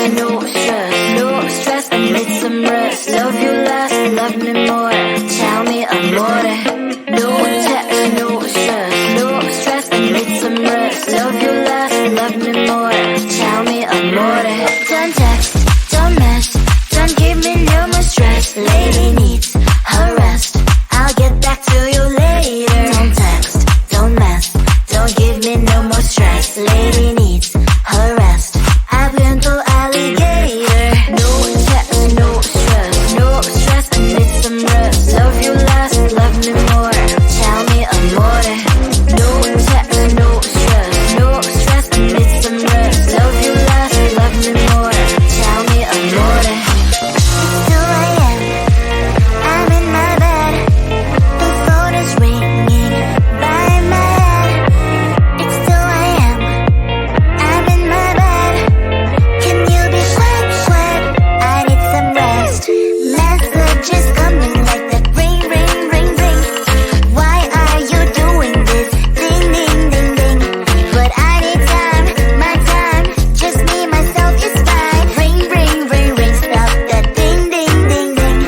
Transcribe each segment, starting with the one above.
no stress, no stress. I need some rest. Love you less, love me more. Tell me amore. No text, no stress, no stress. I need some rest. Love you less, love me more. Tell me amore. Don't text, don't mess, don't give me no more stress. Lady needs her rest. I'll get back to you later. Don't text, don't mess, don't give me no more stress. Lady needs her rest. I've been to alligator. No text, no stress, no stress. I need some rest. Love you less, love me more. Tell me amore. No text, no stress, no stress. I need some rest. Love you less, love me more. Tell me amore. It's 2 a.m. I'm in my bed. The phone is ringing by my head. It's 2 a.m. I'm in my bed. Can you be quiet? I need some rest. Messages coming like that. Ring, ring, ring, ring. Why are you doing this? Ding, ding, ding, ding. But I need time, my time. Just me, myself is fine. Ring, ring, ring, ring. Stop that ding, ding, ding, ding.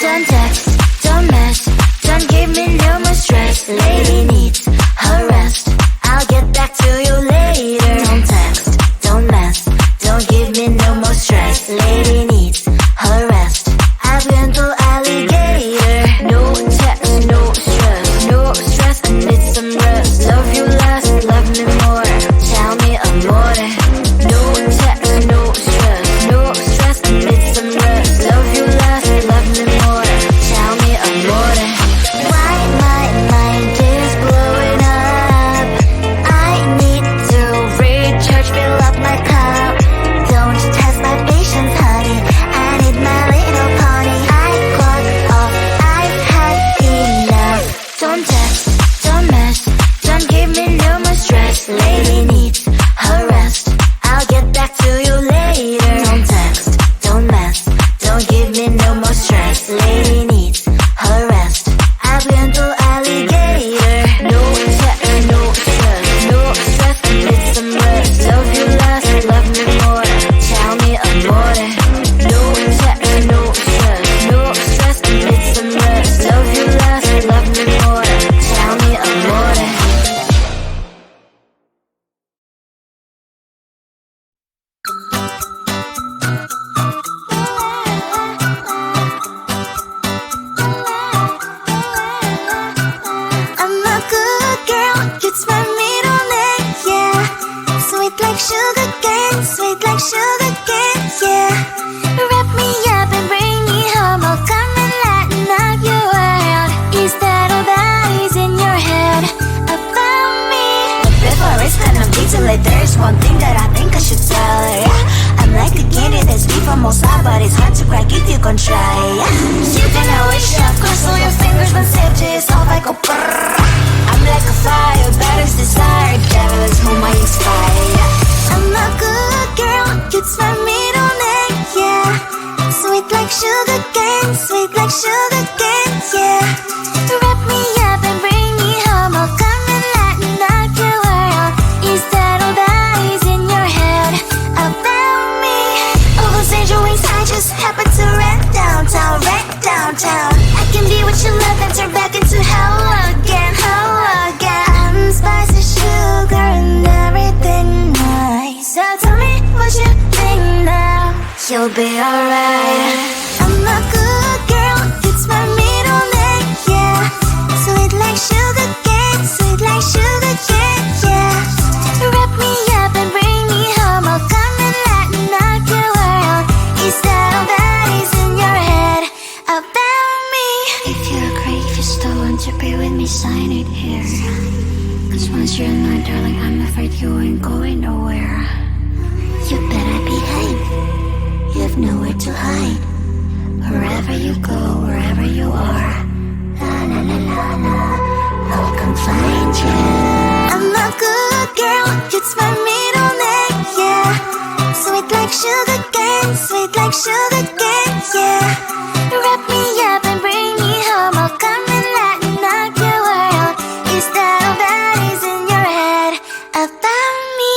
Don't text, don't mess, don't give me no more stress. Lady needs her rest. I'll get back to you later. Don't text, don't mess, don't give me no more stress. Lady needs her rest. I've been to alligator. No text, no stress, no stress. I need some rest. Love you less, love me more. Tell me amore. No text, no stress, no stress. I need some rest. Love you less, love me more. Tell me amore. Why my mind is blowing up? I need to recharge, fill up my cup. Don't test my patience, honey. I need my little pony. I clock off, I've had enough. Don't text, don't mess, don't give me no more stress. Lady needs her rest. I'll get back to you later. Don't text, don't mess, don't give me no more stress. Lady needs her rest. I've been to alligator. No text, no stress, no stress. I need some rest. Love you less, love me more. Tell me amore. No text, no stress, no stress. I need some rest. Love you less, love me more. Tell me amore. I'm a good girl, it's my middle name, yeah. Sweet like sugar cane, sweet like sugar cane, yeah. Wrap me up and bring me home, I'll come and lighten up your world. Is that all that is in your head about me? But before I spend a detail, there's one thing that I think I should tell her, yeah. I'm like the candy that's deep from outside, but it's hard to crack if you can try, yeah. You can always shove, cross all your fingers, when safety is off, I go brrrr. I'm like a fire, battles desire, devil is whom I inspire, yeah. I'm a good girl, it's my middle name, yeah. Sweet like sugar cane, sweet like sugar cane, yeah. Wrap me up and bring me home, I'll come and lighten up your world. Is that all that is in your head about me? All those angel wings I just happen to rent downtown, rent downtown. I can be what you love and turn back into hell again, hell again. I'm spicy sugar and everything nice. So tell me what you think now. You'll be alright. I'm a good girl, it's my middle name, yeah. Sweet like sugar cane, sweet like sugar cane, yeah. Wrap me up and bring me home, I'll come and lighten up your world. Is that all that is in your head about me? If you agree, if you still want to be with me, sign it here. Cause once you're mine, darling, I'm afraid you ain't going nowhere. You better behave, you have nowhere to hide. Wherever you go, wherever you are, la la la la la, I'll come find you. I'm a good girl, it's my middle name, yeah. Sweet like sugar cane, sweet like sugar cane, yeah. Wrap me up and bring me home, I'll come and lighten up your world. Is that all that is in your head about me?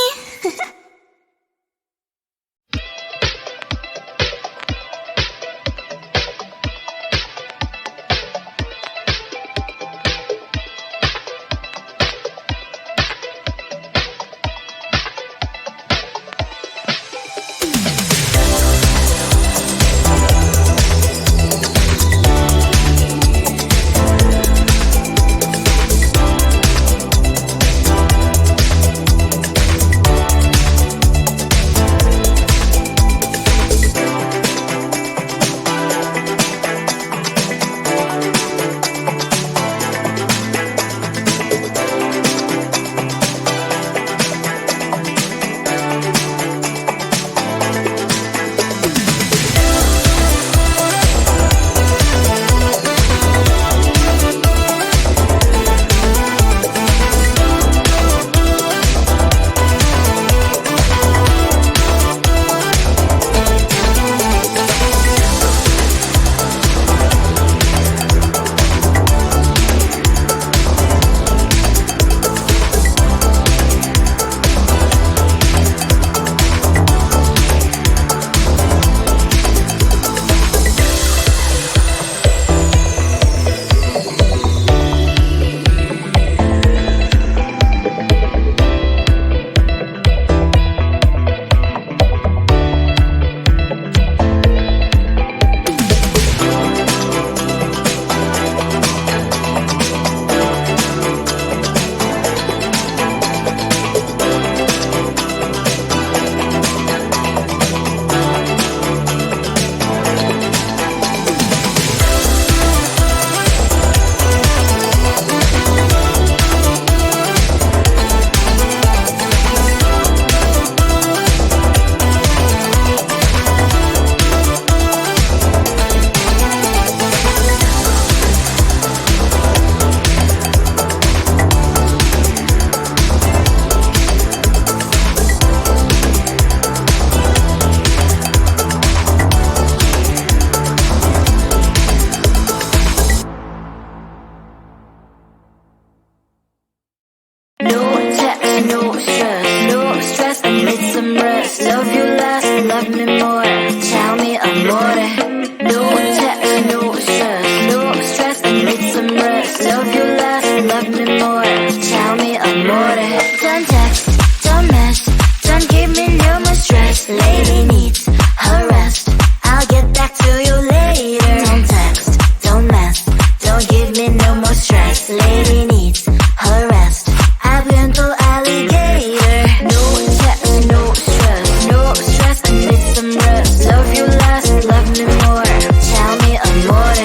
stress, no stress, I need some rest. Love you less, love me more. Tell me amore. No text, no stress, no stress, I need some rest. Love you less, love me more. Tell me amore. Don't text, don't mess, don't give me no more stress. Lady needs her rest. I'll get back to you later. Don't text, don't mess, don't give me no more stress. Lady needs her rest. I've been to alligator. No text, no stress, no stress, I need some rest. Love you less, love me more. Tell me amore.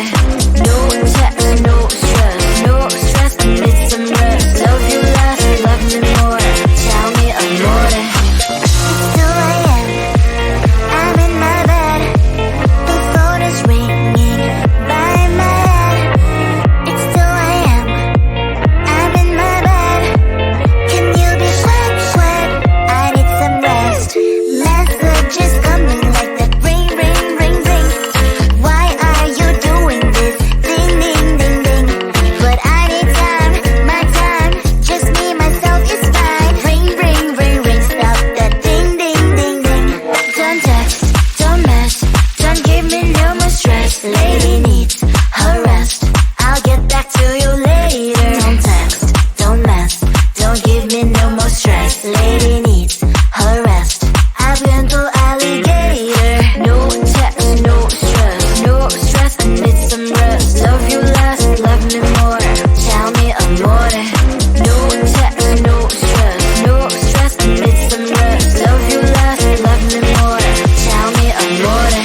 No text, no stress, no stress, I need some rest. Love you less, love me more. Tell me amore. It's 2 a.m. I'm in my bed. The phone is ringing by my head. It's 2 a.m. I'm in my bed. Can you be quiet? I need some rest. Messages coming like that ring, ring, ring, ring. Why are you doing this? Ding, ding, ding, ding. But I need time, my time. Just me, myself is fine. Ring, ring, ring, ring. Stop that ding, ding, ding, ding. Don't text, don't mess, don't give me no more stress. Lady needs her rest. I'll get back to you later. Don't text, don't mess, don't give me no more stress. Lady needs her rest. I've been to alligator. No text, no stress, no stress, I need some rest. Love you less, love me more. Tell me amore. No text, no stress, no stress, I need some rest. Love you less, love me more. Tell me amore.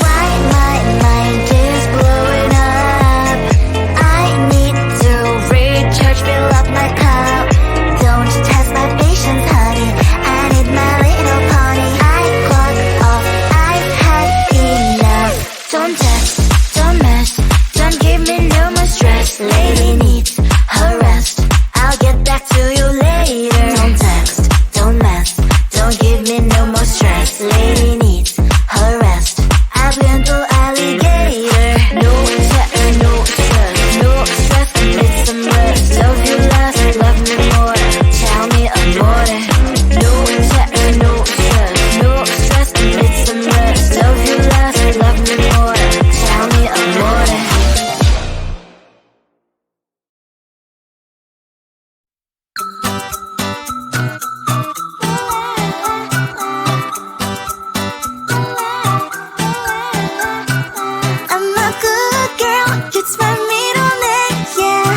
Why my mind is blowing up? I need to recharge, fill up my cup. Don't test my patience, honey. I need my little pony. I clock off, I've had enough. Don't text, don't mess, don't give me no more stress. Lady needs her rest. I'll get back to you later. Don't text, don't mess, don't give me no more stress. Lady needs her rest. I've been to alligator. No text, no stress, no stress, I need some rest. Love you less, love me more. Tell me amore. No text, no stress, no stress, I need some rest. Love you less, love me more. Tell me amore. I'm a good girl, it's my middle name, yeah.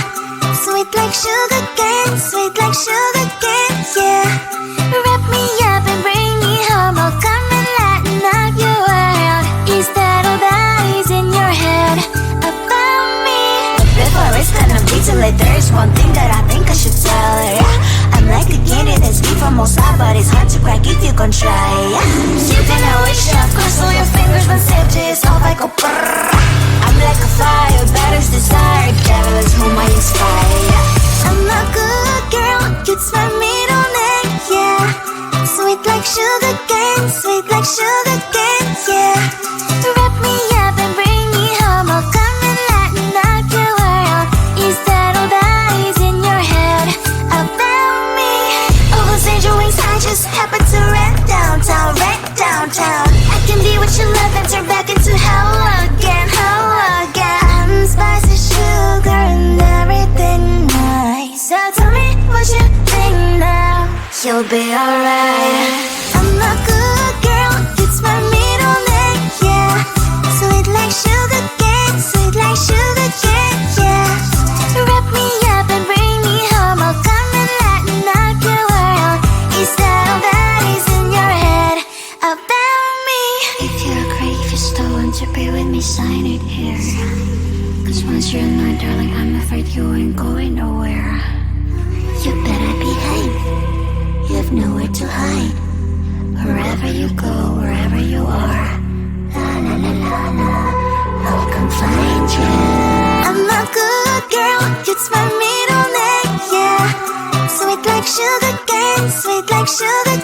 Sweet like sugar cane, sweet like sugar cane, yeah. Wrap me up and bring me home, I'll come and lighten up your world. Is that all that is in your head about me? But before I start on detail, there's one thing that I think I should tell her, yeah. I'm like a candy that's deep from outside, but it's hard to crack if you can try, yeah. Shooting a wish, of course, all your fingers when safety is off, I go brrrr. I'm like a fire, batter's desire, devil is whom I inspire, yeah. I'm a good girl, it's my middle name, yeah. Sweet like sugar cane, sweet like sugar cane, yeah. Wrap me up and bring me home, I'll come and lighten up your world. Is that all that is in your head about me? Oh, those angel wings, I just happen to rent downtown, I can be what you love and turn back into hell again, I'm spicy sugar and everything nice. So tell me what you think now. You'll be alright. I'm a good girl, it's my middle name, yeah. Sweet like sugar cane, sweet like sugar cane, yeah. Wrap me up and bring me home, I'll come and lighten up your world. Is that all that is in your head about me? If you're a creep, if you're stolen to be with me, sign it here. Cause once you're in line, darling, I'm afraid you ain't going nowhere. You better behave, you have nowhere to hide. Wherever you go, wherever you are, la la la la la, I'll come find you. I'm a good girl, it's my middle name, yeah. Sweet like sugar cane, sweet like sugar